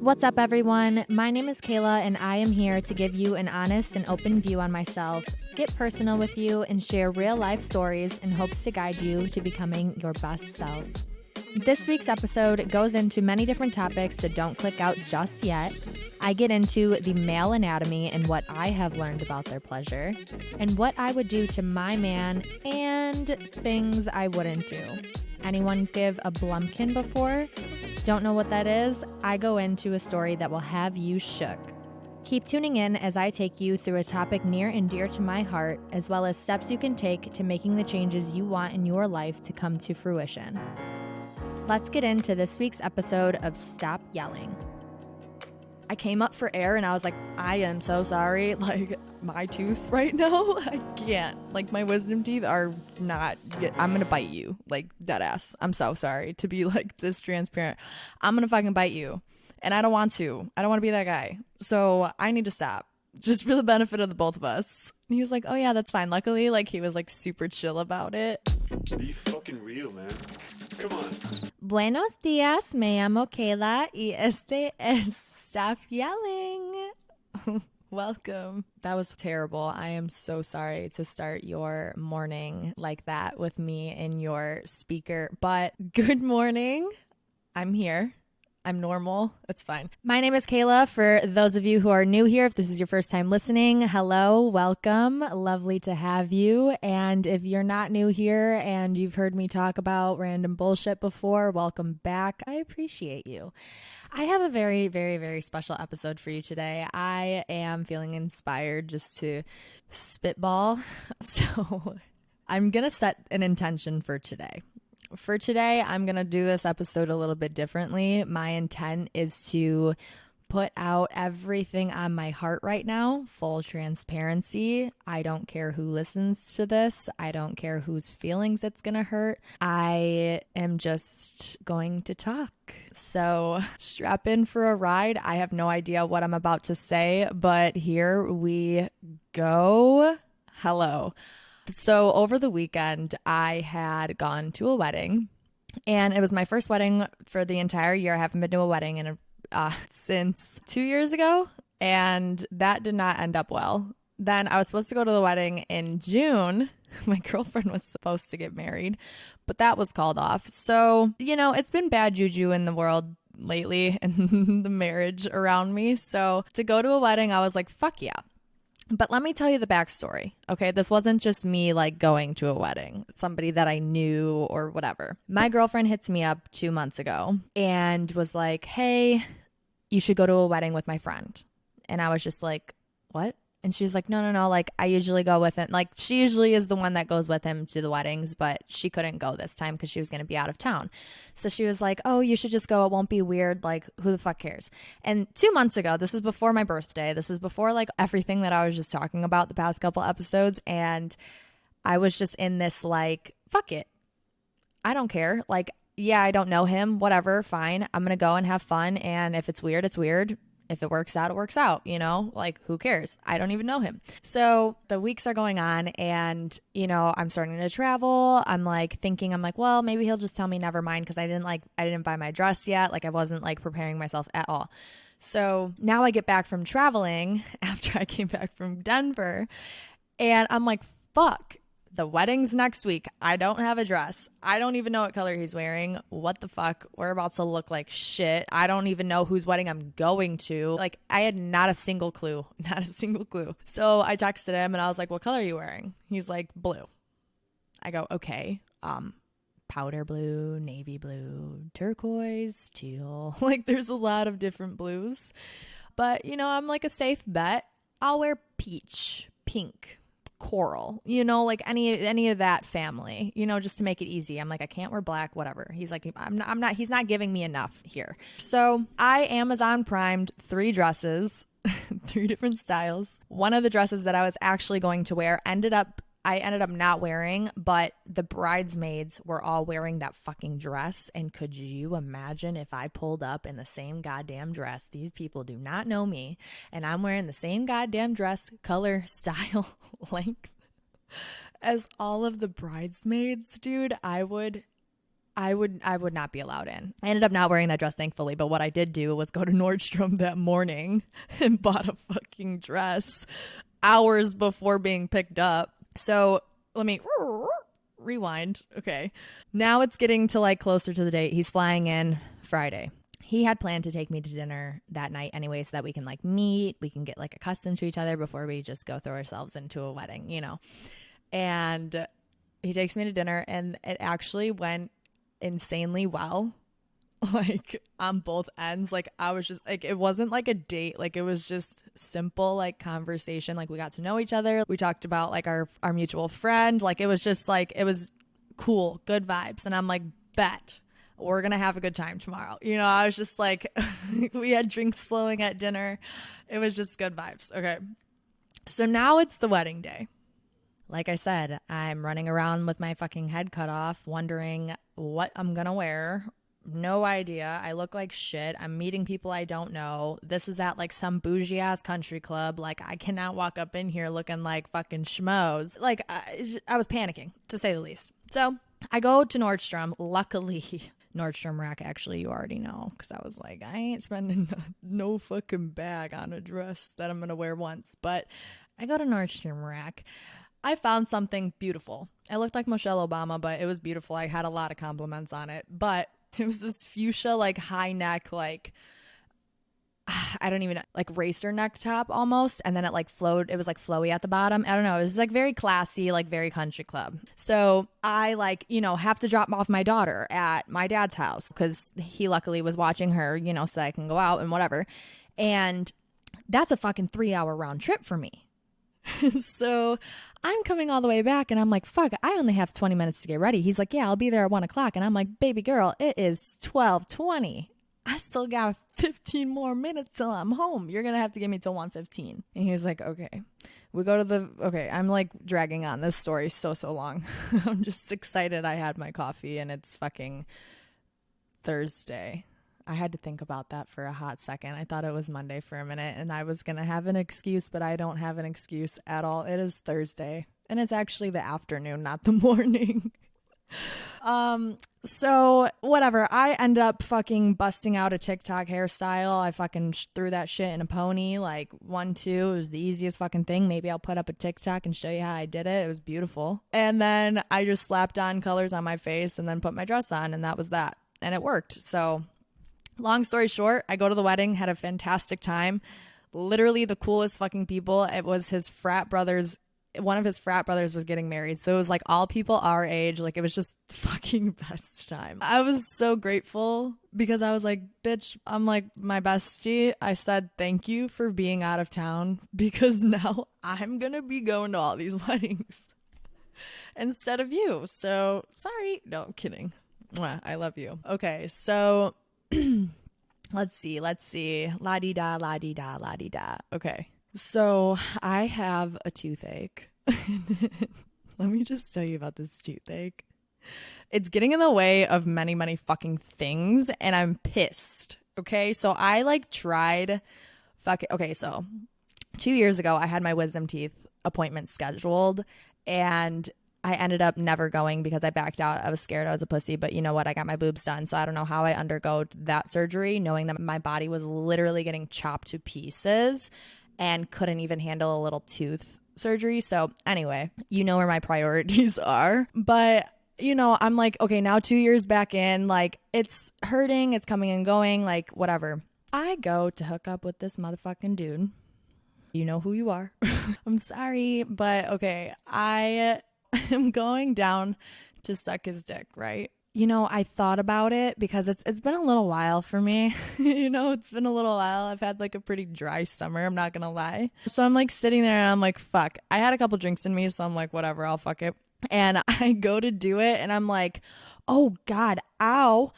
What's up, everyone? My name is Kayla, and I am here to give you an honest and open view on myself, get personal with you, and share real-life stories in hopes to guide you to becoming your best self. This week's episode goes into many different topics, so don't click out just yet. I get into the male anatomy and what I have learned about their pleasure, and what I would do to my man, and things I wouldn't do. Anyone give a blumpkin before? Don't know what that is? I go into a story that will have you shook. Keep tuning in as I take you through a topic near and dear to my heart, as well as steps you can take to making the changes you want in your life to come to fruition. Let's get into this week's episode of Stop Yelling. I came up for air and I was like, I am so sorry. Like, my tooth right now, I can't. Like, my wisdom teeth are not, I'm gonna bite you. Like, dead ass. I'm so sorry to be like this transparent. I'm gonna fucking bite you. And I don't want to. I don't want to be that guy. So I need to stop. Just for the benefit of the both of us. And he was like, oh yeah, that's fine. Luckily, like, he was like super chill about it. Be fucking real, man. Come on. Buenos dias, me llamo Kayla y este es Stop Yelling. Welcome. That was terrible. I am so sorry to start your morning like that with me in your speaker. But good morning. I'm here. I'm normal. It's fine. My name is Kayla. For those of you who are new here, if this is your first time listening, hello, welcome. Lovely to have you. And if you're not new here and you've heard me talk about random bullshit before, welcome back. I appreciate you. I have a very, very, very special episode for you today. I am feeling inspired just to spitball. So I'm going to set an intention for today. For today, I'm going to do this episode a little bit differently. My intent is to put out everything on my heart right now, full transparency. I don't care who listens to this. I don't care whose feelings it's going to hurt. I am just going to talk. So strap in for a ride. I have no idea what I'm about to say, but here we go. Hello. So over the weekend, I had gone to a wedding, and it was my first wedding for the entire year. I haven't been to a wedding since 2 years ago, and that did not end up well. Then I was supposed to go to the wedding in June. My girlfriend was supposed to get married, but that was called off. So, you know, it's been bad juju in the world lately and the marriage around me. So to go to a wedding, I was like, fuck yeah. But let me tell you the backstory, okay? This wasn't just me, like, going to a wedding. Somebody that I knew or whatever. My girlfriend hits me up 2 months ago and was like, hey, you should go to a wedding with my friend. And I was just like, what? And she was like, no, like, I usually go with him. Like, she usually is the one that goes with him to the weddings, but she couldn't go this time because she was going to be out of town. So she was like, oh, you should just go. It won't be weird. Like, who the fuck cares? And 2 months ago, this is before my birthday. This is before, like, everything that I was just talking about the past couple episodes. And I was just in this, like, fuck it. I don't care. Like, yeah, I don't know him. Whatever. Fine. I'm going to go and have fun. And if it's weird, it's weird. If it works out, it works out, you know, like, who cares? I don't even know him. So the weeks are going on and, you know, I'm starting to travel. I'm like thinking, I'm like, well, maybe he'll just tell me never mind because I didn't buy my dress yet. Like, I wasn't like preparing myself at all. So now I get back from traveling after I came back from Denver and I'm like, fuck. The wedding's next week. I don't have a dress. I don't even know what color he's wearing. What the fuck? We're about to look like shit. I don't even know whose wedding I'm going to. Like, I had not a single clue. Not a single clue. So I texted him and I was like, what color are you wearing? He's like, blue. I go, okay. Powder blue, navy blue, turquoise, teal. Like, there's a lot of different blues. But, you know, I'm like a safe bet. I'll wear peach, pink, coral, you know, like any of that family, you know, just to make it easy. I'm like, I can't wear black, whatever. He's like, he's not giving me enough here. So I Amazon primed 3 dresses, 3 different styles. One of the dresses that I was actually going to wear I ended up not wearing, but the bridesmaids were all wearing that fucking dress. And could you imagine if I pulled up in the same goddamn dress? These people do not know me. And I'm wearing the same goddamn dress, color, style, length as all of the bridesmaids, dude. I would I would not be allowed in. I ended up not wearing that dress, thankfully, but what I did do was go to Nordstrom that morning and bought a fucking dress hours before being picked up. So let me rewind. Okay. Now it's getting to like closer to the date. He's flying in Friday. He had planned to take me to dinner that night anyway, so that we can like meet, we can get like accustomed to each other before we just go throw ourselves into a wedding, you know. And he takes me to dinner, and it actually went insanely well, like on both ends. Like I was just like, it wasn't like a date, like it was just simple like conversation. Like we got to know each other, we talked about like our mutual friend, like it was just like, it was cool, good vibes. And I'm like, bet we're gonna have a good time tomorrow, you know. I was just like we had drinks flowing at dinner, it was just good vibes. Okay, so now it's the wedding day. Like I said, I'm running around with my fucking head cut off, wondering what I'm gonna wear. No idea. I look like shit. I'm meeting people I don't know. This is at like some bougie ass country club. Like I cannot walk up in here looking like fucking schmoes. Like I was panicking, to say the least. So I go to Nordstrom. Luckily, Nordstrom Rack, actually, you already know, because I was like, I ain't spending no fucking bag on a dress that I'm gonna wear once. But I go to Nordstrom Rack. I found something beautiful. It looked like Michelle Obama, but it was beautiful. I had a lot of compliments on it. But it was this fuchsia, like high neck, like, I don't even know, like racer neck top almost. And then it like flowed. It was like flowy at the bottom. I don't know. It was like very classy, like very country club. So I like, you know, have to drop off my daughter at my dad's house because he luckily was watching her, you know, so that I can go out and whatever. And that's a fucking 3-hour round trip for me. So I'm coming all the way back and I'm like, fuck, I only have 20 minutes to get ready. He's like, yeah, I'll be there at 1 o'clock. And I'm like, baby girl, it is 12:20. I still got 15 more minutes till I'm home. You're going to have to give me till 1:15. And he was like, okay. We go to okay, I'm like dragging on. This story so long. I'm just excited I had my coffee and it's fucking Thursday. I had to think about that for a hot second. I thought it was Monday for a minute and I was going to have an excuse, but I don't have an excuse at all. It is Thursday and it's actually the afternoon, not the morning. So whatever. I end up fucking busting out a TikTok hairstyle. I fucking threw that shit in a pony, like 1-2. It was the easiest fucking thing. Maybe I'll put up a TikTok and show you how I did it. It was beautiful. And then I just slapped on colors on my face and then put my dress on and that was that. And it worked. So long story short, I go to the wedding, had a fantastic time. Literally the coolest fucking people. It was his frat brother's, one of his frat brothers was getting married. So it was like all people our age. Like it was just fucking best time. I was so grateful because I was like, bitch, I'm like my bestie. I said, thank you for being out of town because now I'm going to be going to all these weddings instead of you. So sorry. No, I'm kidding. Mwah, I love you. Okay. So let's see. La-di-da, la-di-da, la-di-da. Okay. So I have a toothache. Let me just tell you about this toothache. It's getting in the way of many, many fucking things, and I'm pissed. Okay, so I like tried. Okay, so 2 years ago, I had my wisdom teeth appointment scheduled, and I ended up never going because I backed out. I was scared I was a pussy, but you know what? I got my boobs done, so I don't know how I undergo that surgery, knowing that my body was literally getting chopped to pieces and couldn't even handle a little tooth surgery. So anyway, you know where my priorities are. But, you know, I'm like, okay, now 2 years back in, like, it's hurting, it's coming and going, like, whatever. I go to hook up with this motherfucking dude. You know who you are. I'm sorry, but okay, I am going down to suck his dick, right? You know, I thought about it because it's been a little while for me. You know, it's been a little while. I've had like a pretty dry summer, I'm not gonna lie. So I'm like sitting there and I'm like, fuck. I had a couple drinks in me, so I'm like, whatever, I'll fuck it. And I go to do it and I'm like, oh God, ow.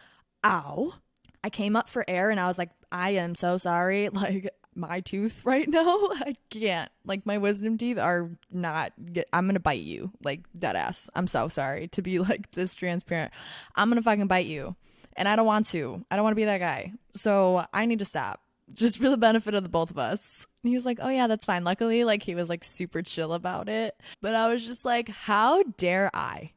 I came up for air and I was like, I am so sorry. Like, my tooth right now, I can't. Like, my wisdom teeth are not I'm gonna bite you, like, dead ass. I'm so sorry to be like this transparent. I'm gonna fucking bite you, and I don't want to be that guy, so I need to stop, just for the benefit of the both of us. And he was like, oh yeah, that's fine. Luckily, like, he was like super chill about it, but I was just like, how dare I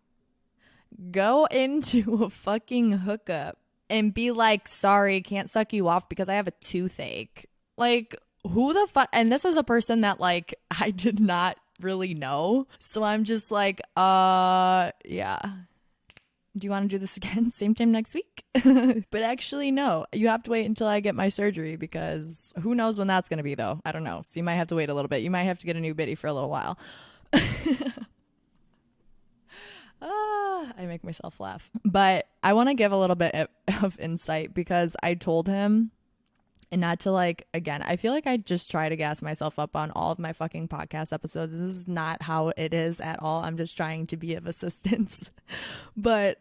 go into a fucking hookup and be like, sorry, can't suck you off because I have a toothache. Like, who the fuck? And this is a person that, like, I did not really know. So I'm just like, yeah. Do you want to do this again? Same time next week? But actually, no. You have to wait until I get my surgery because who knows when that's going to be, though. I don't know. So you might have to wait a little bit. You might have to get a new bitty for a little while. I make myself laugh. But I want to give a little bit of insight because I told him, and not to like, again, I feel like I just try to gas myself up on all of my fucking podcast episodes. This is not how it is at all. I'm just trying to be of assistance. But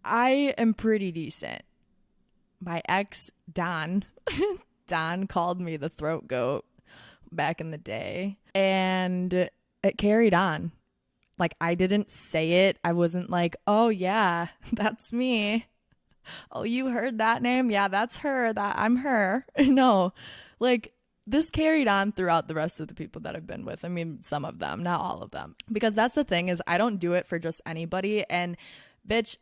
I am pretty decent. My ex, Don, Don called me the throat goat back in the day. And it carried on. Like, I didn't say it. I wasn't like, oh, yeah, that's me. Oh, you heard that name? Yeah, that's her. That I'm her. No, like, this carried on throughout the rest of the people that I've been with. I mean, some of them, not all of them. Because that's the thing is I don't do it for just anybody. And bitch,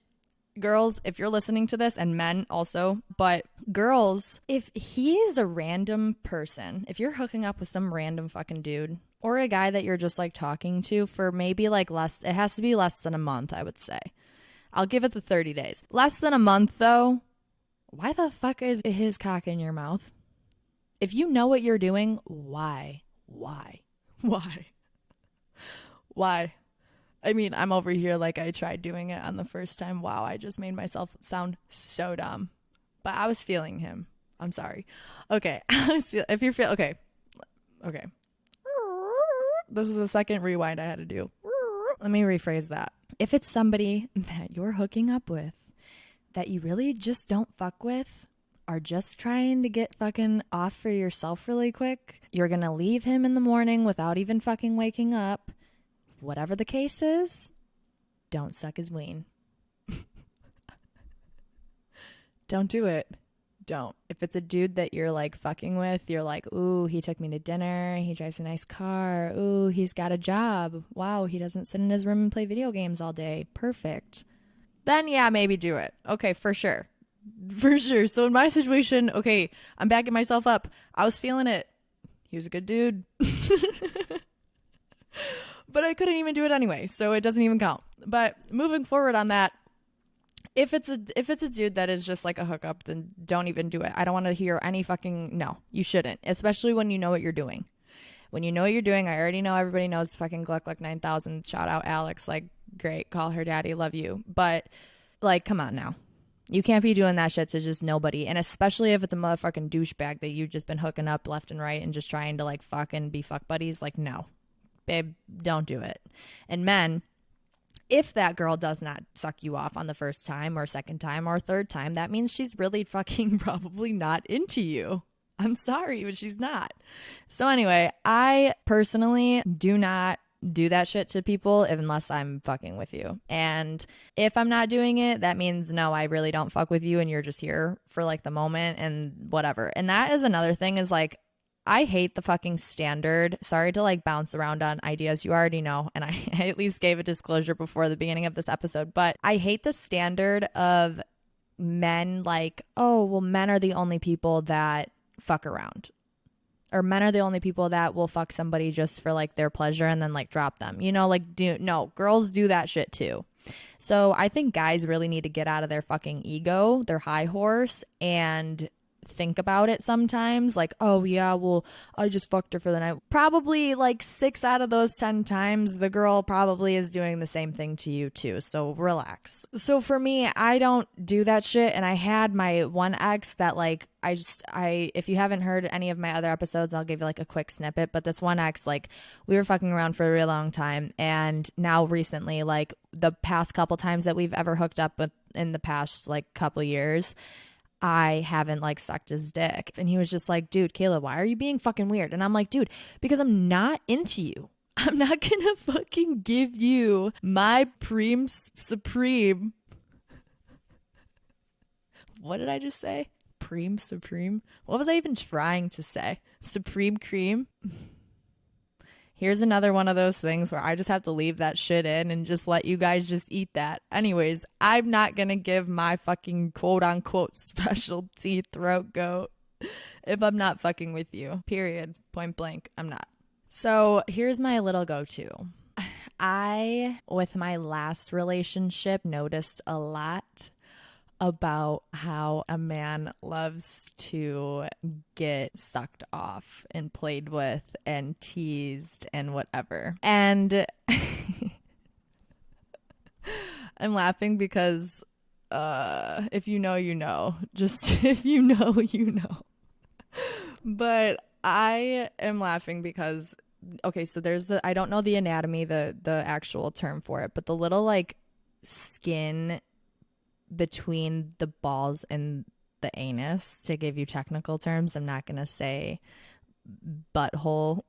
girls, if you're listening to this, and men also, but girls, if he's a random person, if you're hooking up with some random fucking dude, or a guy that you're just like talking to for maybe like less, it has to be less than a month, I would say. I'll give it the 30 days. Less than a month though, why the fuck is his cock in your mouth? If you know what you're doing, why? Why? I mean, I'm over here like I tried doing it on the first time. Wow, I just made myself sound so dumb. But I was feeling him. I'm sorry. Okay, if you're okay. This is the second rewind I had to do. Let me rephrase that. If it's somebody that you're hooking up with that you really just don't fuck with, are just trying to get fucking off for yourself really quick, you're gonna leave him in the morning without even fucking waking up. Whatever the case is, don't suck his ween. Don't do it. Don't. If it's a dude that you're like fucking with, you're like, ooh, he took me to dinner, he drives a nice car, ooh, he's got a job, wow, he doesn't sit in his room and play video games all day, perfect. Then yeah, maybe do it. Okay, for sure. So in my situation, okay, I'm backing myself up. I was feeling it. He was a good dude. But I couldn't even do it anyway, so it doesn't even count. But moving forward on that, if it's a dude that is just like a hookup, then don't even do it. I don't want to hear any fucking, no, you shouldn't, especially when you know what you're doing. When you know what you're doing, I already know everybody knows fucking Gluck 9000, shout out Alex, like, great, call her daddy, love you. But, like, come on now. You can't be doing that shit to just nobody, and especially if it's a motherfucking douchebag that you've just been hooking up left and right and just trying to, like, fucking be fuck buddies, like, no. Babe, don't do it. And men, if that girl does not suck you off on the first time or second time or third time, that means she's really fucking probably not into you. I'm sorry, but she's not. So anyway, I personally do not do that shit to people unless I'm fucking with you. And if I'm not doing it, that means no, I really don't fuck with you and you're just here for like the moment and whatever. And that is another thing is like, I hate the fucking standard. Sorry to like bounce around on ideas you already know. And I at least gave a disclosure before the beginning of this episode. But I hate the standard of men like, oh, well, men are the only people that fuck around. Or men are the only people that will fuck somebody just for like their pleasure and then like drop them. You know, like, no, girls do that shit too. So I think guys really need to get out of their fucking ego, their high horse, and think about it sometimes like, oh yeah, well, I just fucked her for the night. Probably like 6 out of those 10 times the girl probably is doing the same thing to you too, so relax. So for me, I don't do that shit. And I had my one ex that like I if you haven't heard any of my other episodes, I'll give you like a quick snippet, but this one ex, like, we were fucking around for a really long time, and now recently, like the past couple times that we've ever hooked up with in the past like couple years, I haven't like sucked his dick. And he was just like, dude, Kayla, why are you being fucking weird? And I'm like, dude, because I'm not into you. I'm not gonna fucking give you my supreme. What did I just say? Supreme? What was I even trying to say? Supreme cream? Here's another one of those things where I just have to leave that shit in and just let you guys just eat that. Anyways, I'm not going to give my fucking quote unquote specialty throat goat if I'm not fucking with you. Period. Point blank. I'm not. So here's my little go-to. I, with my last relationship, noticed a lot about how a man loves to get sucked off and played with and teased and whatever. And I'm laughing because if you know, you know. Just if you know, you know. But I am laughing because, okay, so there's I don't know the anatomy, the actual term for it, but the little like skin between the balls and the anus, to give you technical terms. I'm not going to say butthole.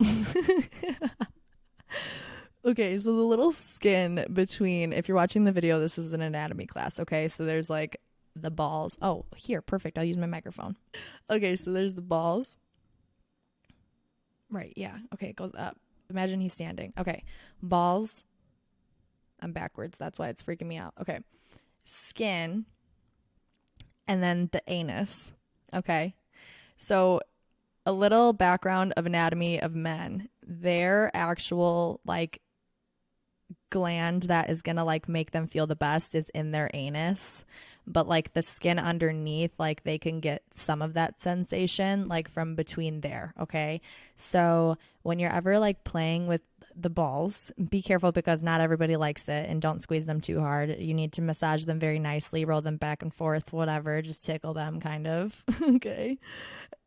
Okay, so the little skin between, if you're watching the video, this is an anatomy class, okay? So there's like the balls. Oh, here, perfect. I'll use my microphone. Okay, so there's the balls. Right, yeah. Okay, it goes up. Imagine he's standing. Okay, balls. I'm backwards. That's why it's freaking me out. Okay. Skin, and then the anus. Okay, so a little background of anatomy of men. Their actual like gland that is gonna like make them feel the best is in their anus, but like the skin underneath, like they can get some of that sensation like from between there. Okay, so when you're ever like playing with the balls, be careful because not everybody likes it, and don't squeeze them too hard. You need to massage them very nicely, roll them back and forth, whatever, just tickle them kind of. Okay.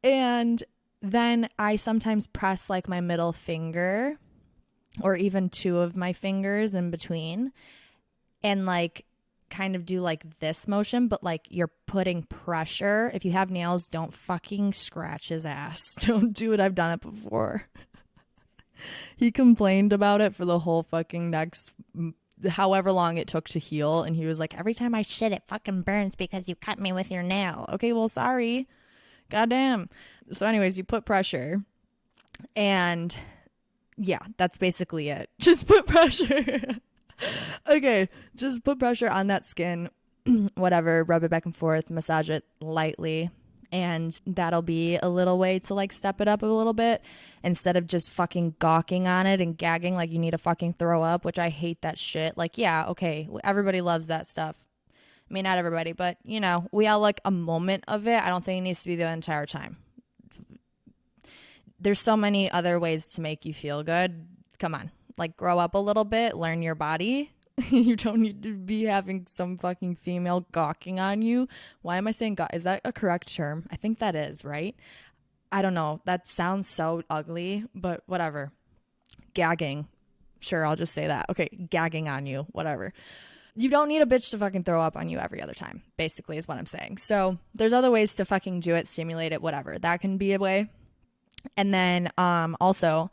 And then I sometimes press like my middle finger or even two of my fingers in between and like kind of do like this motion, but like you're putting pressure. If you have nails, don't fucking scratch his ass. Don't do it. I've done it before. He complained about it for the whole fucking next however long it took to heal, and he was like, every time I shit it fucking burns because you cut me with your nail. Okay, well, sorry. Goddamn. So anyways, you put pressure, and yeah, that's basically it. Just put pressure. Okay, just put pressure on that skin, whatever, rub it back and forth, massage it lightly, and that'll be a little way to like step it up a little bit instead of just fucking gawking on it and gagging like you need to fucking throw up, which I hate that shit. Like, yeah, okay, everybody loves that stuff. I mean, not everybody, but you know, we all like a moment of it. I don't think it needs to be the entire time. There's so many other ways to make you feel good. Come on, like grow up a little bit, learn your body. You don't need to be having some fucking female gawking on you. Why am I saying gawk? Is that a correct term? I think that is, right? I don't know. That sounds so ugly, but whatever. Gagging. Sure, I'll just say that. Okay, gagging on you, whatever. You don't need a bitch to fucking throw up on you every other time, basically is what I'm saying. So there's other ways to fucking do it, stimulate it, whatever. That can be a way. And then also,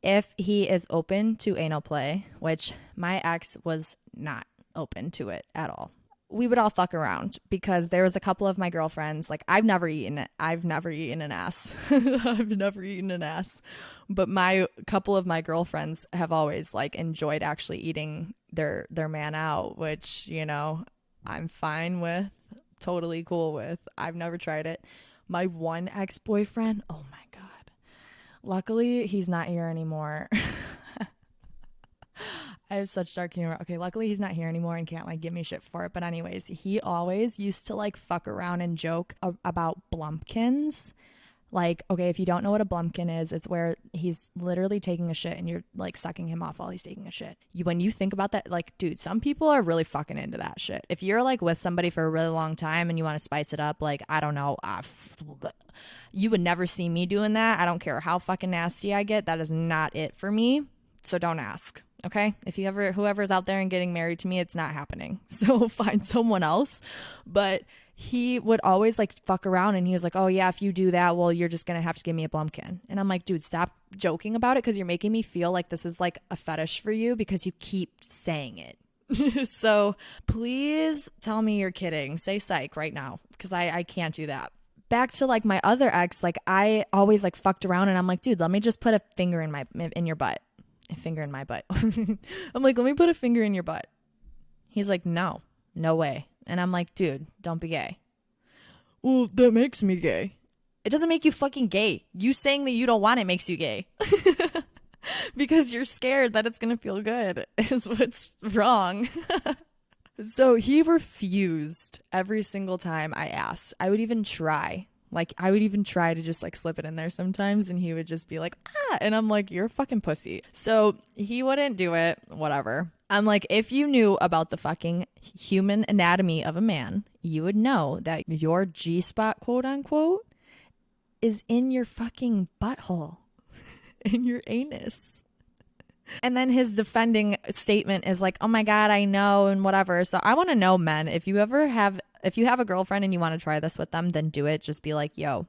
if he is open to anal play, which my ex was not open to it at all, we would all fuck around because there was a couple of my girlfriends, like I've never eaten an ass. I've never eaten an ass. But my couple of my girlfriends have always like enjoyed actually eating their man out, which, you know, I'm fine with, totally cool with. I've never tried it. My one ex-boyfriend, oh my God. Luckily, he's not here anymore. I have such dark humor. Okay, luckily he's not here anymore and can't like give me shit for it. But anyways, he always used to like fuck around and joke about blumpkins. Like, okay, if you don't know what a blumpkin is, it's where he's literally taking a shit and you're like sucking him off while he's taking a shit. When you think about that, like, dude, some people are really fucking into that shit. If you're like with somebody for a really long time and you want to spice it up, like, I don't know, you would never see me doing that. I don't care how fucking nasty I get. That is not it for me. So don't ask. Okay, if you ever, whoever's out there and getting married to me, it's not happening. So find someone else. But he would always like fuck around and he was like, oh yeah, if you do that, well, you're just gonna have to give me a blumpkin. And I'm like, dude, stop joking about it because you're making me feel like this is like a fetish for you because you keep saying it. So please tell me you're kidding. Say psych right now because I can't do that. Back to like my other ex, like I always like fucked around and I'm like, dude, let me just put a finger in your butt. a finger in my butt. I'm like, let me put a finger in your butt. He's like, no way. And I'm like, dude, don't be gay. Well, that makes me gay. It doesn't make you fucking gay. You saying that you don't want it makes you gay. Because you're scared that it's going to feel good is what's wrong. So he refused every single time I asked. I would even try. Like, I would even try to just like slip it in there sometimes, and he would just be like, ah. And I'm like, you're a fucking pussy. So he wouldn't do it. Whatever. I'm like, if you knew about the fucking human anatomy of a man, you would know that your G-spot, quote unquote, is in your fucking butthole, in your anus. And then his defending statement is like, oh my God, I know, and whatever. So I want to know, men, if you have a girlfriend and you want to try this with them, then do it. Just be like, yo,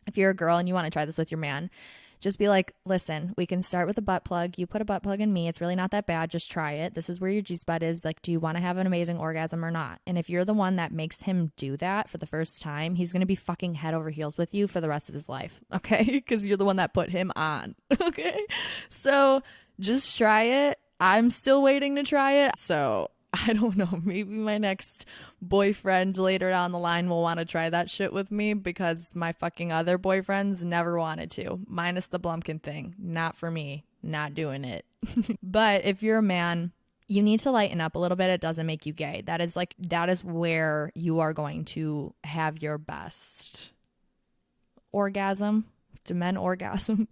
if you're a girl and you want to try this with your man, just be like, listen, we can start with a butt plug. You put a butt plug in me. It's really not that bad. Just try it. This is where your G-spot is. Like, do you want to have an amazing orgasm or not? And if you're the one that makes him do that for the first time, he's going to be fucking head over heels with you for the rest of his life. Okay? Because you're the one that put him on. Okay? So just try it. I'm still waiting to try it. So I don't know. Maybe my next boyfriend later down the line will want to try that shit with me, because my fucking other boyfriends never wanted to. Minus the Blumpkin thing. Not for me. Not doing it. But if you're a man, you need to lighten up a little bit. It doesn't make you gay. That is where you are going to have your best orgasm. To men orgasm.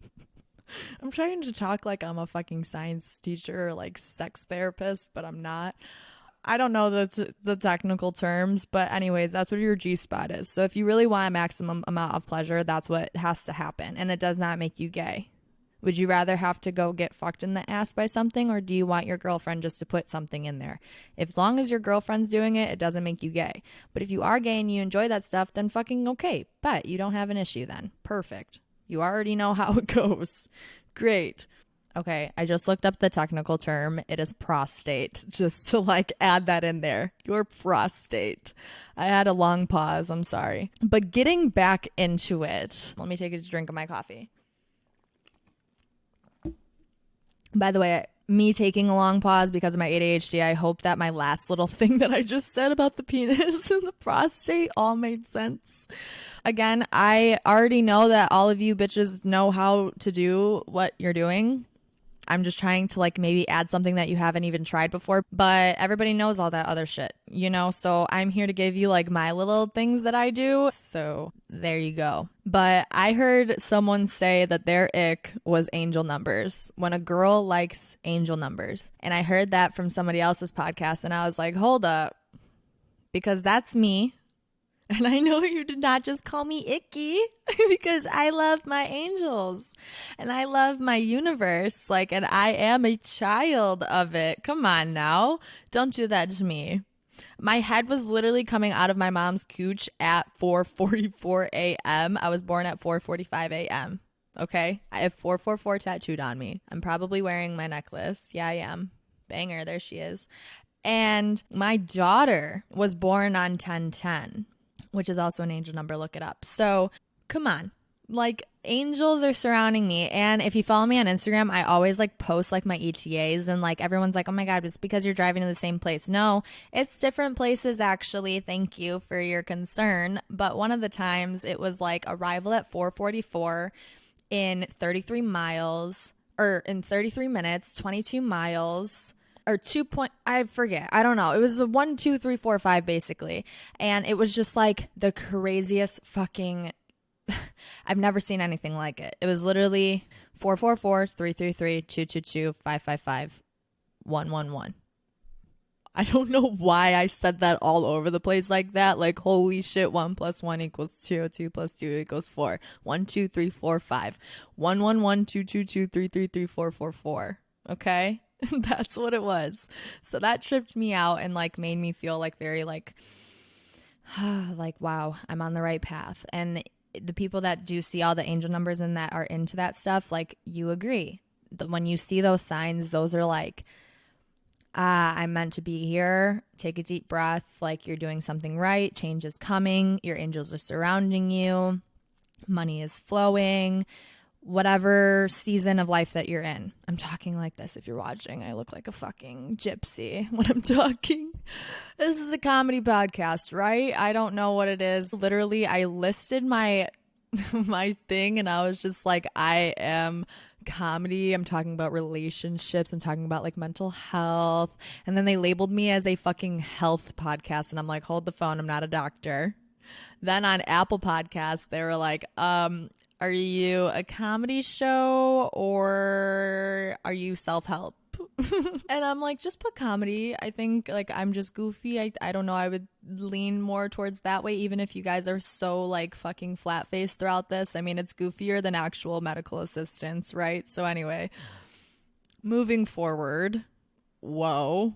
I'm trying to talk like I'm a fucking science teacher or like sex therapist, but I'm not. I don't know the technical terms, but anyways, that's what your G-spot is. So if you really want a maximum amount of pleasure, that's what has to happen. And it does not make you gay. Would you rather have to go get fucked in the ass by something, or do you want your girlfriend just to put something in there? As long as your girlfriend's doing it, it doesn't make you gay. But if you are gay and you enjoy that stuff, then fucking okay. But you don't have an issue then. Perfect. You already know how it goes. Great. Okay, I just looked up the technical term. It is prostate, just to like add that in there. Your prostate. I had a long pause. I'm sorry. But getting back into it, let me take a drink of my coffee. By the way, me taking a long pause because of my ADHD, I hope that my last little thing that I just said about the penis and the prostate all made sense. Again, I already know that all of you bitches know how to do what you're doing. I'm just trying to like maybe add something that you haven't even tried before, but everybody knows all that other shit, you know? So I'm here to give you like my little things that I do. So there you go. But I heard someone say that their ick was angel numbers, when a girl likes angel numbers. And I heard that from somebody else's podcast, and I was like, hold up, because that's me. And I know you did not just call me icky, because I love my angels and I love my universe. Like, and I am a child of it. Come on now. Don't do that to me. My head was literally coming out of my mom's cooch at 4:44 a.m. I was born at 4:45 a.m. Okay. I have 444 tattooed on me. I'm probably wearing my necklace. Yeah, I am. Banger. There she is. And my daughter was born on 10/10. Which is also an angel number. Look it up. So come on. Like, angels are surrounding me. And if you follow me on Instagram, I always like post like my ETAs, and like everyone's like, oh my God, it's because you're driving to the same place. No, it's different places actually. Thank you for your concern. But one of the times it was like arrival at 4:44 in 33 miles, or in 33 minutes, 22 miles. Or I forget. I don't know. It was a 1, 2, 3, 4, 5 basically. And it was just like the craziest fucking, I've never seen anything like it. It was literally 444 333 222 555 111. I don't know why I said that all over the place like that. Like, holy shit, 1 + 1 = 2, 2 + 2 = 4. 1, 2, 3, 4, 5. 111 222 333 444. Okay? That's what it was. So that tripped me out and like made me feel like very like like, wow, I'm on the right path. And the people that do see all the angel numbers and that are into that stuff, like, you agree. When you see those signs, those are like, I'm meant to be here. Take a deep breath. Like, you're doing something right. Change is coming. Your angels are surrounding you. Money is flowing. whatever season of life that you're in. I'm talking like this. If you're watching, I look like a fucking gypsy when I'm talking. This is a comedy podcast, right? I don't know what it is. Literally, I listed my my thing and I was just like, I am comedy. I'm talking about relationships. I'm talking about like mental health. And then they labeled me as a fucking health podcast. And I'm like, hold the phone. I'm not a doctor. Then on Apple Podcasts, they were like, are you a comedy show or are you self-help? And I'm like, just put comedy. I think like I'm just goofy. I don't know. I would lean more towards that way, even if you guys are so like fucking flat-faced throughout this. I mean, it's goofier than actual medical assistance, right? So anyway, moving forward. Whoa.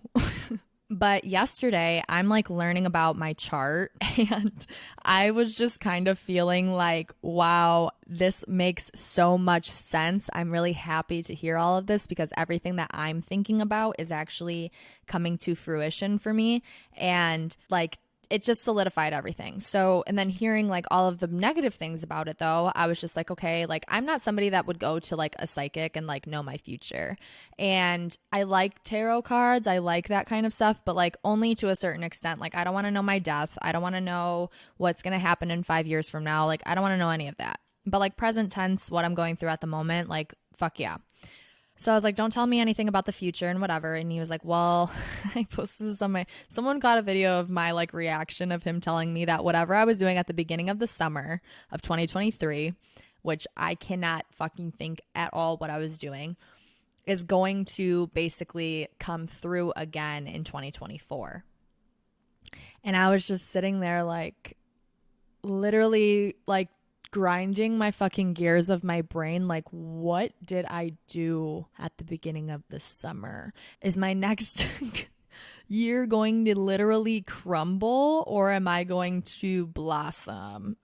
But yesterday, I'm like learning about my chart and I was just kind of feeling like, wow, this makes so much sense. I'm really happy to hear all of this because everything that I'm thinking about is actually coming to fruition for me. And like, it just solidified everything. So, and then hearing like all of the negative things about it though, I was just like, okay, like I'm not somebody that would go to like a psychic and like know my future. And I like tarot cards. I like that kind of stuff, but like only to a certain extent. Like I don't want to know my death. I don't want to know what's going to happen in 5 years from now. Like I don't want to know any of that. But like present tense, what I'm going through at the moment, like fuck yeah. So I was like, don't tell me anything about the future and whatever. And he was like, well, I posted this on someone got a video of my like reaction of him telling me that whatever I was doing at the beginning of the summer of 2023, which I cannot fucking think at all what I was doing, is going to basically come through again in 2024. And I was just sitting there like literally like grinding my fucking gears of my brain like, what did I do at the beginning of the summer? Is my next year going to literally crumble or am I going to blossom?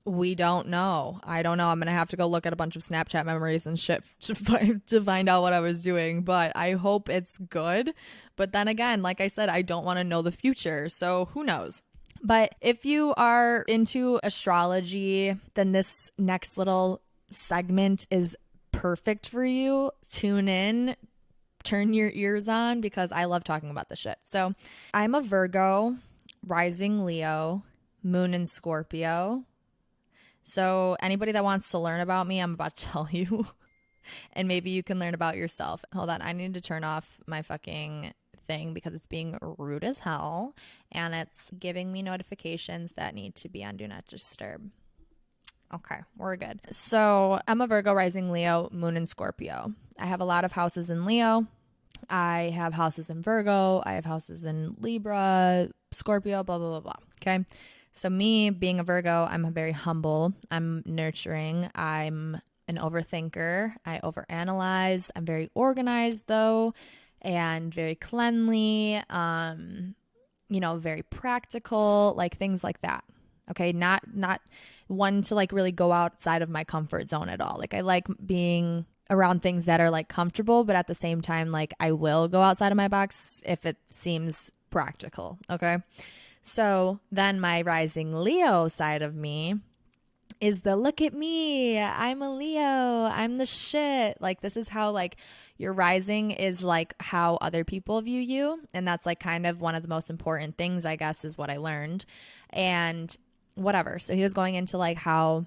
We don't know. I don't know. I'm going to have to go look at a bunch of Snapchat memories and shit to find out what I was doing, but I hope it's good. But then again, like I said, I don't want to know the future, so who knows? But if you are into astrology, then this next little segment is perfect for you. Tune in, turn your ears on because I love talking about this shit. So I'm a Virgo, rising Leo, moon in Scorpio. So anybody that wants to learn about me, I'm about to tell you. And maybe you can learn about yourself. Hold on, I need to turn off my fucking thing because it's being rude as hell and it's giving me notifications that need to be on do not disturb. Okay, we're good. So I'm a Virgo, rising Leo, moon in Scorpio. I have a lot of houses in Leo. I have houses in Virgo. I have houses in Libra, Scorpio, blah, blah, blah, blah. Okay. So me being a Virgo, I'm very humble. I'm nurturing. I'm an overthinker. I overanalyze. I'm very organized though. And very cleanly, very practical, like things like that. Okay, not one to like really go outside of my comfort zone at all. Like I like being around things that are like comfortable, but at the same time, like I will go outside of my box if it seems practical. Okay, so then my rising Leo side of me is the look at me, I'm a Leo, I'm the shit. Like this is how like your rising is like how other people view you. And that's like kind of one of the most important things, I guess, is what I learned. And whatever. So he was going into like how,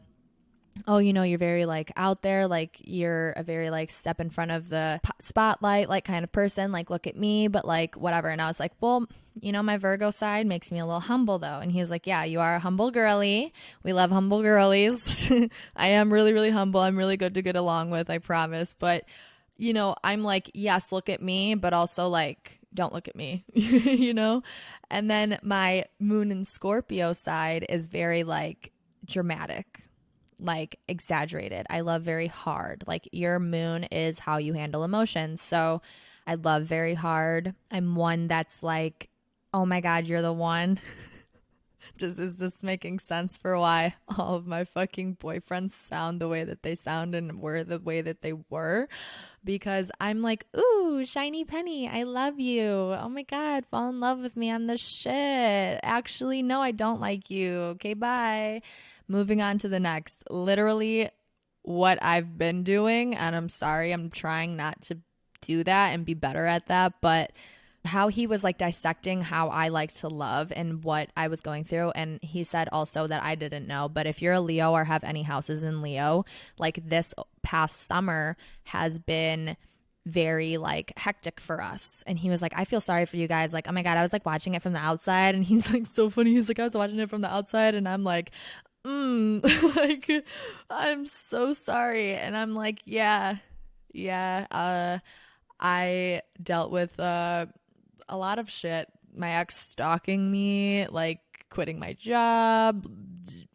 oh, you're very like out there, like you're a very like step in front of the spotlight, like kind of person, like look at me, but like whatever. And I was like, well, my Virgo side makes me a little humble though. And he was like, yeah, you are a humble girly. We love humble girlies. I am really, really humble. I'm really good to get along with, I promise. But, I'm like, yes, look at me, but also like, don't look at me, And then my moon in Scorpio side is very like dramatic, like exaggerated. I love very hard. Like your moon is how you handle emotions. So I love very hard. I'm one that's like, oh my God, you're the one. Is this making sense for why all of my fucking boyfriends sound the way that they sound and were the way that they were? Because I'm like, ooh, shiny penny, I love you. Oh my God, fall in love with me. I'm the shit. Actually, no, I don't like you. Okay, bye. Moving on to the next. Literally, what I've been doing, and I'm sorry, I'm trying not to do that and be better at that, but how he was like dissecting how I like to love and what I was going through. And he said also that I didn't know, but if you're a Leo or have any houses in Leo, like this past summer has been very like hectic for us. And he was like, I feel sorry for you guys. Like, oh my God, I was like watching it from the outside. And he's like, so funny. He's like, I was watching it from the outside. And I'm like, like, I'm so sorry. And I'm like, yeah. I dealt with a lot of shit. My ex stalking me, like quitting my job,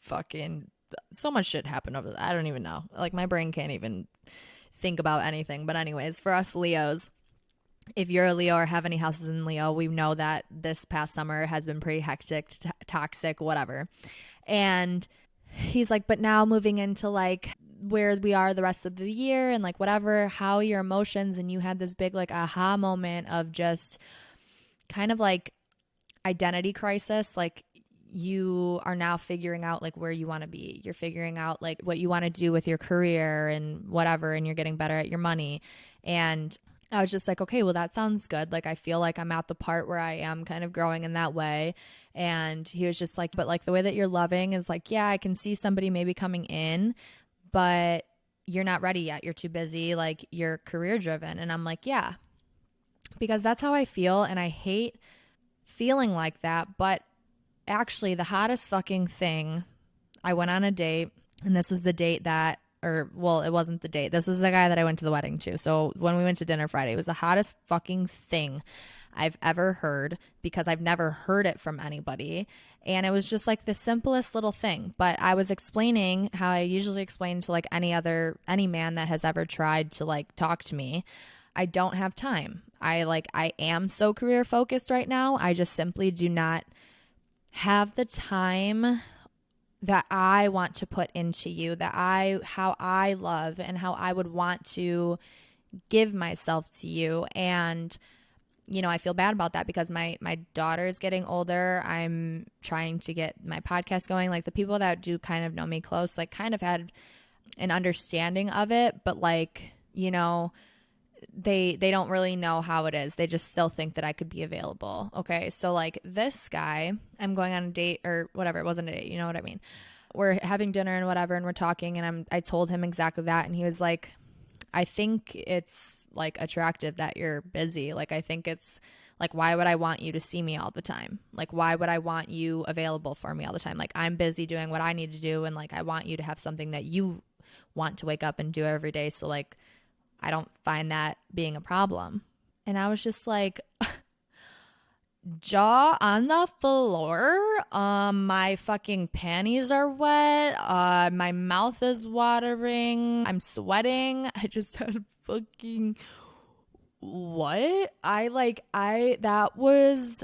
fucking so much shit happened over that. I don't even know. Like my brain can't even think about anything. But anyways, for us Leos, if you're a Leo or have any houses in Leo, we know that this past summer has been pretty hectic, toxic, whatever. And he's like, but now moving into like where we are the rest of the year and like whatever, how your emotions, and you had this big like aha moment of just kind of like identity crisis. Like you are now figuring out like where you want to be. You're figuring out like what you want to do with your career and whatever, and you're getting better at your money. And I was just like, okay, well, that sounds good. Like, I feel like I'm at the part where I am kind of growing in that way. And he was just like, but like the way that you're loving is like, yeah, I can see somebody maybe coming in, but you're not ready yet. You're too busy. Like you're career driven. And I'm like, yeah, because that's how I feel. And I hate feeling like that. But actually the hottest fucking thing, I went on a date, and this was the date that, or well, it wasn't the date. This was the guy that I went to the wedding to. So when we went to dinner Friday, it was the hottest fucking thing I've ever heard, because I've never heard it from anybody. And it was just like the simplest little thing. But I was explaining how I usually explain to like any man that has ever tried to like talk to me. I don't have time. I am so career focused right now. I just simply do not have the time that I want to put into you, how I love and how I would want to give myself to you. And, you know, I feel bad about that because my daughter is getting older. I'm trying to get my podcast going. Like the people that do kind of know me close, like kind of had an understanding of it, but like, you know, they don't really know how it is. They just still think that I could be available. Okay. So like this guy, I'm going on a date or whatever. It wasn't a date. You know what I mean? We're having dinner and whatever, and we're talking, and I told him exactly that. And he was like, I think it's like attractive that you're busy. Like, I think it's like, why would I want you to see me all the time? Like, why would I want you available for me all the time? Like, I'm busy doing what I need to do. And like, I want you to have something that you want to wake up and do every day. So like, I don't find that being a problem. And I was just like, jaw on the floor. My fucking panties are wet. My mouth is watering. I'm sweating. I just had fucking what? That was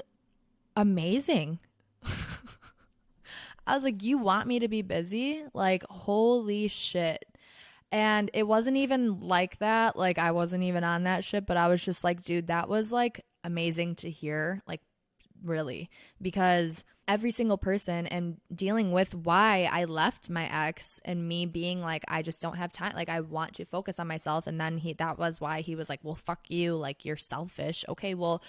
amazing. I was like, you want me to be busy? Like, holy shit. And it wasn't even like that. Like, I wasn't even on that shit, but I was just like, dude, that was like amazing to hear. Like, really, because every single person, and dealing with why I left my ex and me being like, I just don't have time. Like, I want to focus on myself. And then that was why he was like, well, fuck you. Like, you're selfish. Okay. Well,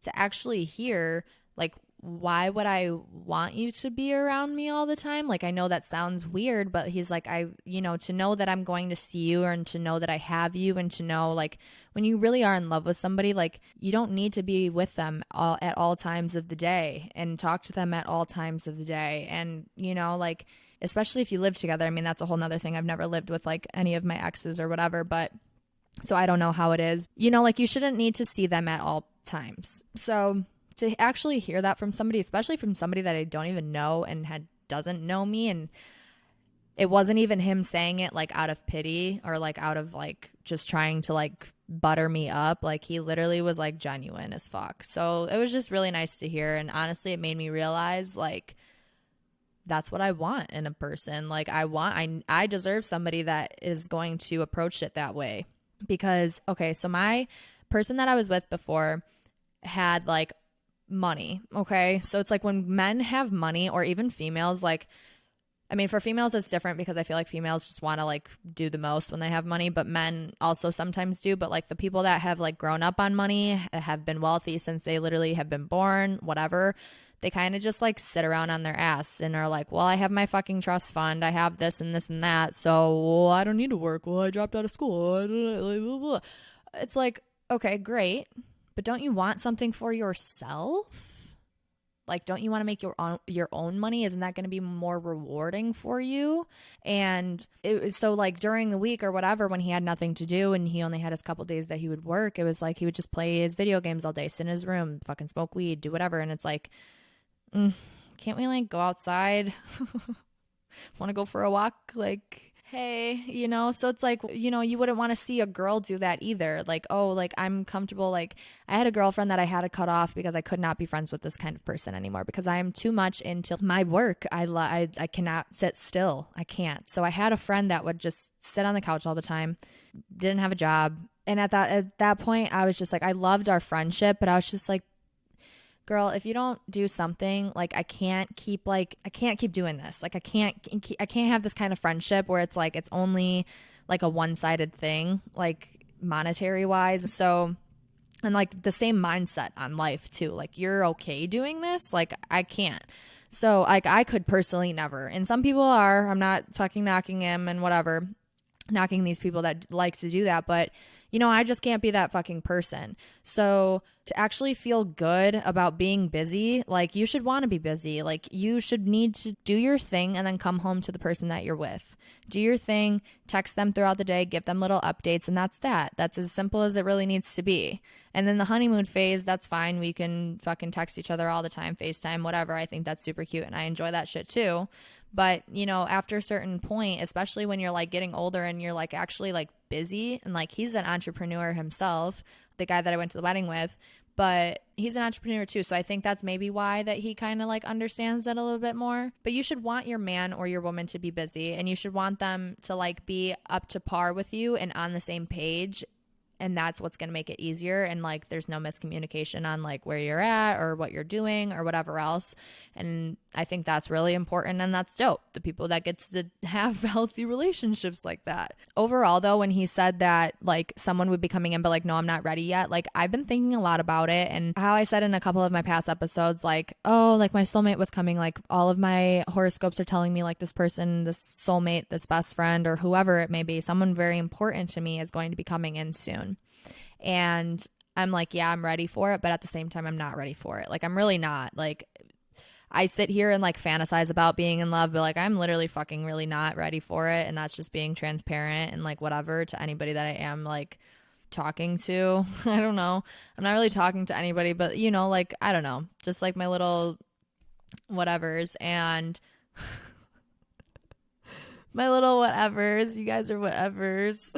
to actually hear like, why would I want you to be around me all the time? Like, I know that sounds weird, but he's like, to know that I'm going to see you, and to know that I have you, and to know like when you really are in love with somebody, like you don't need to be with them at all times of the day and talk to them at all times of the day. And, you know, like, especially if you live together. I mean, that's a whole nother thing. I've never lived with like any of my exes or whatever, but so I don't know how it is, you know, like you shouldn't need to see them at all times. So to actually hear that from somebody, especially from somebody that I don't even know and doesn't know me, and it wasn't even him saying it like out of pity or like out of like just trying to like butter me up. Like he literally was like genuine as fuck. So it was just really nice to hear. And honestly, it made me realize like that's what I want in a person. Like I deserve somebody that is going to approach it that way. Because, okay, so my person that I was with before had like money. Okay. So it's like when men have money, or even females, like I mean, for females, it's different because I feel like females just want to like do the most when they have money, but men also sometimes do. But like the people that have like grown up on money, have been wealthy since they literally have been born, whatever, they kind of just like sit around on their ass and are like, well, I have my fucking trust fund. I have this and this and that. So well, I don't need to work. Well, I dropped out of school. It's like, okay, great. But don't you want something for yourself? Like, don't you want to make your own money? Isn't that going to be more rewarding for you? And it was so like during the week or whatever, when he had nothing to do and he only had his couple days that he would work, it was like he would just play his video games all day, sit in his room, fucking smoke weed, do whatever. And it's like, can't we like go outside? Want to go for a walk? Like, hey, so it's like, you wouldn't want to see a girl do that either. Like, oh, like I'm comfortable. Like I had a girlfriend that I had to cut off because I could not be friends with this kind of person anymore because I am too much into my work. I cannot sit still. I can't. So I had a friend that would just sit on the couch all the time, didn't have a job. And at that point, I was just like, I loved our friendship, but I was just like, girl, if you don't do something, like I can't keep doing this. Like I can't have this kind of friendship where it's like it's only like a one-sided thing, like monetary wise. So, and like the same mindset on life too. Like you're okay doing this, like I can't. So like I could personally never. And some people are. I'm not fucking knocking him and whatever, knocking these people that like to do that, but I just can't be that fucking person. So to actually feel good about being busy, like you should want to be busy. Like you should need to do your thing and then come home to the person that you're with. Do your thing, text them throughout the day, give them little updates, and that's that. That's as simple as it really needs to be. And then the honeymoon phase, that's fine. We can fucking text each other all the time, FaceTime, whatever. I think that's super cute and I enjoy that shit too. But, after a certain point, especially when you're like getting older and you're like actually like busy and like he's an entrepreneur himself, the guy that I went to the wedding with, but he's an entrepreneur too. So I think that's maybe why that he kind of like understands that a little bit more. But you should want your man or your woman to be busy and you should want them to like be up to par with you and on the same page. And that's what's going to make it easier. And like, there's no miscommunication on like where you're at or what you're doing or whatever else. And I think that's really important. And that's dope. The people that gets to have healthy relationships like that. Overall though, when he said that like someone would be coming in, but like, no, I'm not ready yet. Like I've been thinking a lot about it and how I said in a couple of my past episodes, like, oh, like my soulmate was coming. Like all of my horoscopes are telling me like this person, this soulmate, this best friend or whoever it may be, someone very important to me is going to be coming in soon. And I'm like, yeah, I'm ready for it. But at the same time, I'm not ready for it. Like, I'm really not. Like, I sit here and like fantasize about being in love, but like, I'm literally fucking really not ready for it. And that's just being transparent and like whatever to anybody that I am like talking to. I don't know. I'm not really talking to anybody, but like, I don't know. Just like my little whatevers and my little whatevers. You guys are whatevers.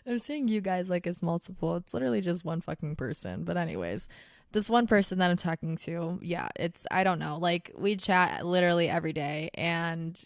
I'm saying you guys like it's multiple. It's literally just one fucking person. But anyways, this one person that I'm talking to, yeah, I don't know. Like we chat literally every day and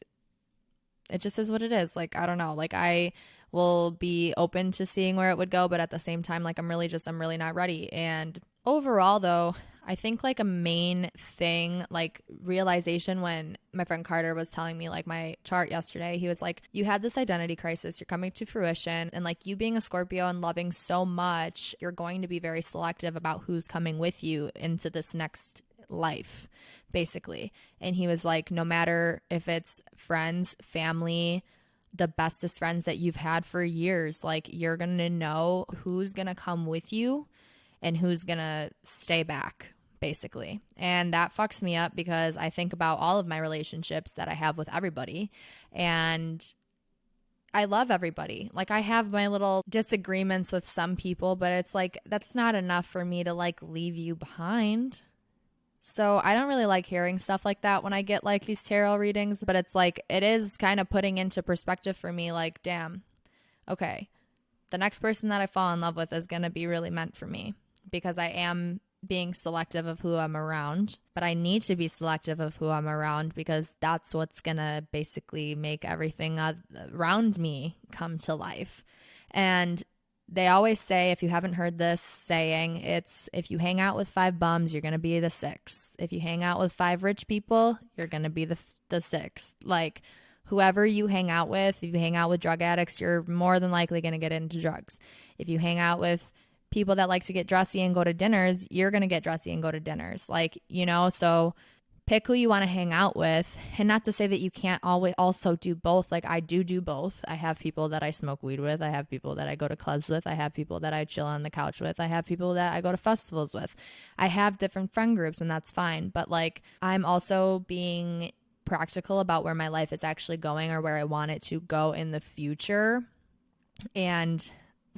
it just is what it is. Like, I don't know. Like I will be open to seeing where it would go. But at the same time, like I'm really not ready. And overall though, I think like a main thing, like realization when my friend Carter was telling me like my chart yesterday, he was like, you had this identity crisis, you're coming to fruition. And like you being a Scorpio and loving so much, you're going to be very selective about who's coming with you into this next life, basically. And he was like, no matter if it's friends, family, the bestest friends that you've had for years, like you're going to know who's going to come with you and who's gonna stay back, basically. And that fucks me up because I think about all of my relationships that I have with everybody and I love everybody. Like I have my little disagreements with some people, but it's like that's not enough for me to like leave you behind. So I don't really like hearing stuff like that when I get like these tarot readings, but it's like it is kind of putting into perspective for me like, damn, okay, the next person that I fall in love with is going to be really meant for me. Because I am being selective of who I'm around, but I need to be selective of who I'm around because that's what's going to basically make everything around me come to life. And they always say, if you haven't heard this saying, it's if you hang out with 5 bums, you're going to be the 6th. If you hang out with 5 rich people, you're going to be the 6th. Like, whoever you hang out with, if you hang out with drug addicts, you're more than likely going to get into drugs. If you hang out with people that like to get dressy and go to dinners, you're going to get dressy and go to dinners. Like, you know, so pick who you want to hang out with. And not to say that you can't always also do both. Like, I do both. I have people that I smoke weed with. I have people that I go to clubs with. I have people that I chill on the couch with. I have people that I go to festivals with. I have different friend groups, and that's fine. But like, I'm also being practical about where my life is actually going or where I want it to go in the future. And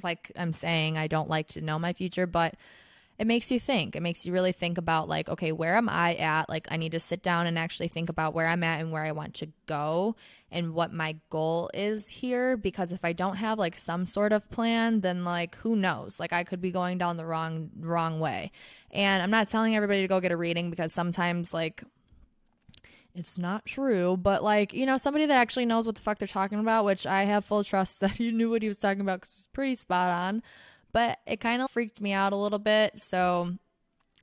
like I'm saying, I don't like to know my future, but it makes you think. It makes you really think about like, okay, where am I at? Like, I need to sit down and actually think about where I'm at and where I want to go and what my goal is here. Because if I don't have like some sort of plan, then like, who knows? Like, I could be going down the wrong way. And I'm not telling everybody to go get a reading, because sometimes like it's not true, but like, you know, somebody that actually knows what the fuck they're talking about, which I have full trust that he knew what he was talking about because it's pretty spot on. But it kind of freaked me out a little bit. So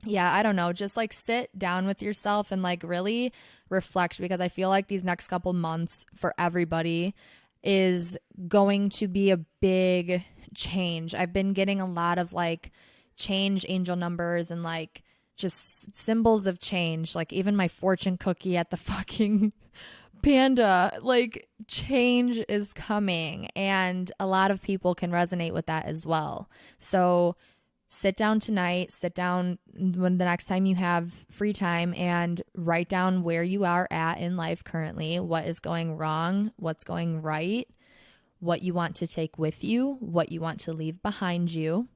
yeah, I don't know. Just like sit down with yourself and like really reflect, because I feel like these next couple months for everybody is going to be a big change. I've been getting a lot of like change angel numbers and like just symbols of change. Like even my fortune cookie at the fucking Panda, like change is coming, and a lot of people can resonate with that as well. So sit down tonight, sit down when the next time you have free time, and write down where you are at in life currently, what is going wrong, what's going right, what you want to take with you, what you want to leave behind you.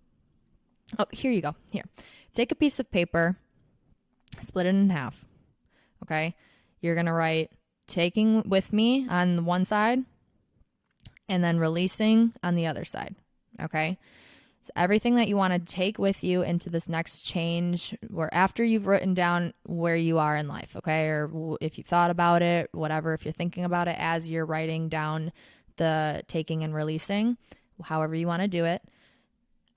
Oh, here you go. Here, take a piece of paper, split it in half. Okay. You're going to write taking with me on the one side and then releasing on the other side. Okay. So everything that you want to take with you into this next change, where after you've written down where you are in life. Okay. Or if you thought about it, whatever, if you're thinking about it as you're writing down the taking and releasing, however you want to do it.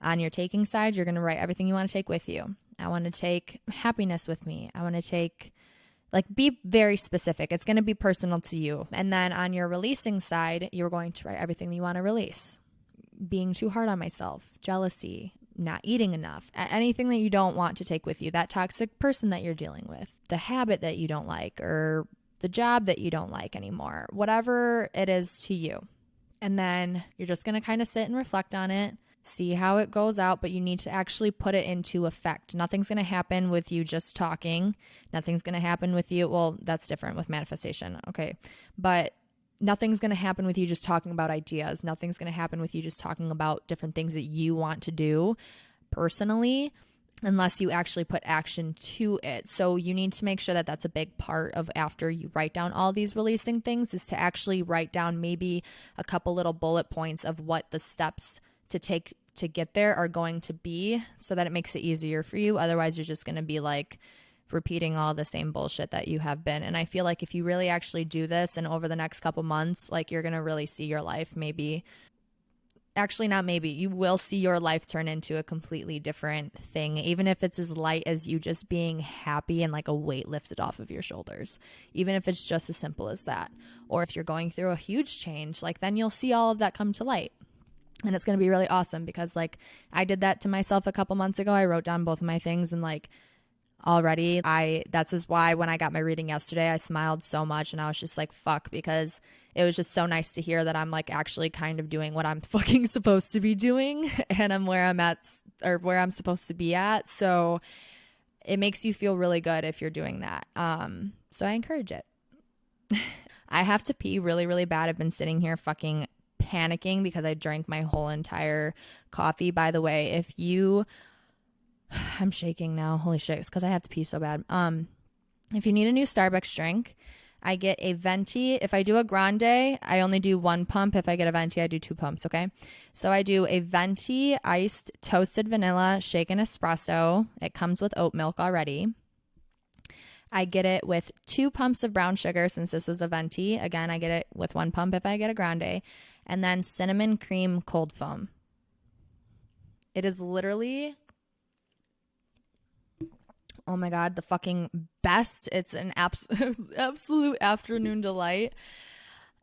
On your taking side, you're going to write everything you want to take with you. I want to take happiness with me. I want to take, like, be very specific. It's going to be personal to you. And then on your releasing side, you're going to write everything you want to release. Being too hard on myself, jealousy, not eating enough, anything that you don't want to take with you, that toxic person that you're dealing with, the habit that you don't like, or the job that you don't like anymore, whatever it is to you. And then you're just going to kind of sit and reflect on it. See how it goes out, but you need to actually put it into effect. Nothing's going to happen with you just talking. Nothing's going to happen with you. Well, that's different with manifestation. Okay. But nothing's going to happen with you just talking about ideas. Nothing's going to happen with you just talking about different things that you want to do personally, unless you actually put action to it. So you need to make sure that that's a big part of after you write down all these releasing things, is to actually write down maybe a couple little bullet points of what the steps to take to get there are going to be, so that it makes it easier for you. Otherwise, you're just going to be like repeating all the same bullshit that you have been. And I feel like if you really actually do this, and over the next couple months, like, you're going to really see your life you will see your life turn into a completely different thing, even if it's as light as you just being happy and like a weight lifted off of your shoulders, even if it's just as simple as that. Or if you're going through a huge change, like, then you'll see all of that come to light. And it's going to be really awesome, because like I did that to myself a couple months ago. I wrote down both of my things, and like already that's just why when I got my reading yesterday, I smiled so much, and I was just like, fuck, because it was just so nice to hear that I'm like actually kind of doing what I'm fucking supposed to be doing, and I'm where I'm at, or where I'm supposed to be at. So it makes you feel really good if you're doing that. So I encourage it. I have to pee really, really bad. I've been sitting here fucking panicking because I drank my whole entire coffee. By the way, I'm shaking now. Holy shit. It's because I have to pee so bad. If you need a new Starbucks drink, I get a venti. If I do a grande, I only do 1 pump. If I get a venti, I do 2 pumps. Okay. So I do a venti iced toasted vanilla shaken espresso. It comes with oat milk already. I get it with 2 pumps of brown sugar, since this was a venti. Again, I get it with 1 pump if I get a grande. And then cinnamon cream cold foam. It is literally, oh my God, the fucking best. It's an absolute afternoon delight.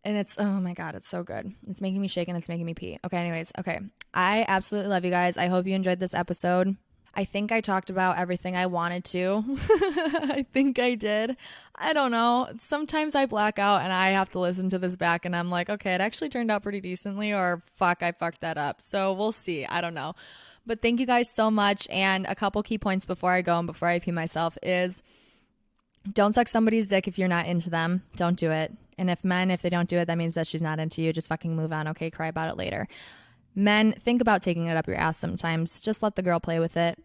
And it's, oh my God, it's so good. It's making me shake and it's making me pee. Okay, anyways, okay. I absolutely love you guys. I hope you enjoyed this episode. I think I talked about everything I wanted to. I think I did. I don't know. Sometimes I black out and I have to listen to this back and I'm like, okay, it actually turned out pretty decently, or fuck, I fucked that up. So we'll see. I don't know. But thank you guys so much. And a couple key points before I go and before I pee myself is, don't suck somebody's dick if you're not into them. Don't do it. And if they don't do it, that means that she's not into you. Just fucking move on, okay? Cry about it later. Men, think about taking it up your ass sometimes. Just let the girl play with it.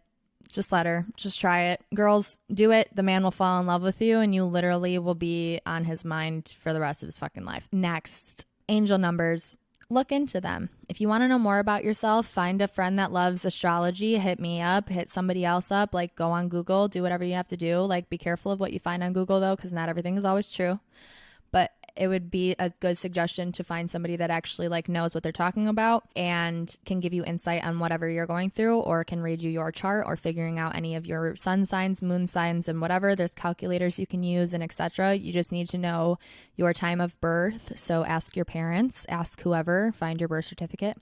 Just let her. Just try it. Girls, do it. The man will fall in love with you, and you literally will be on his mind for the rest of his fucking life. Next, angel numbers. Look into them. If you want to know more about yourself, find a friend that loves astrology. Hit me up. Hit somebody else up. Like, go on Google. Do whatever you have to do. Like, be careful of what you find on Google, though, because not everything is always true. But it would be a good suggestion to find somebody that actually like knows what they're talking about and can give you insight on whatever you're going through, or can read you your chart, or figuring out any of your sun signs, moon signs, and whatever. There's calculators you can use and etc. You just need to know your time of birth. So ask your parents, ask whoever, find your birth certificate,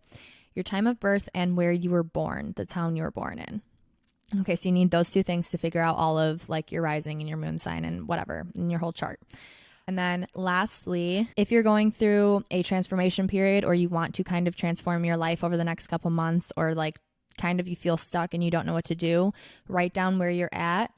your time of birth, and where you were born, the town you were born in. Okay, so you need those two things to figure out all of like your rising and your moon sign and whatever in your whole chart. And then lastly, if you're going through a transformation period, or you want to kind of transform your life over the next couple months, or like kind of you feel stuck and you don't know what to do, write down where you're at,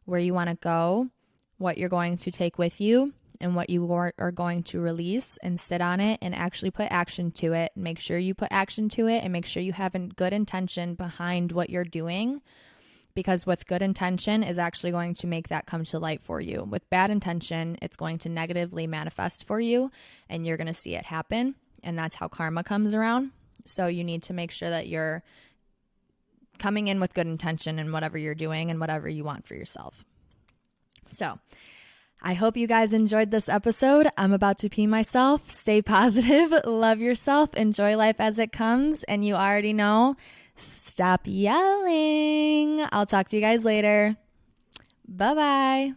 where you want to go, what you're going to take with you, and what you are going to release, and sit on it and actually put action to it. Make sure you put action to it, and make sure you have a good intention behind what you're doing. Because with good intention is actually going to make that come to light for you. With bad intention, it's going to negatively manifest for you, and you're going to see it happen. And that's how karma comes around. So you need to make sure that you're coming in with good intention in whatever you're doing and whatever you want for yourself. So I hope you guys enjoyed this episode. I'm about to pee myself. Stay positive, love yourself, enjoy life as it comes. And you already know, stop yelling. I'll talk to you guys later. Bye-bye.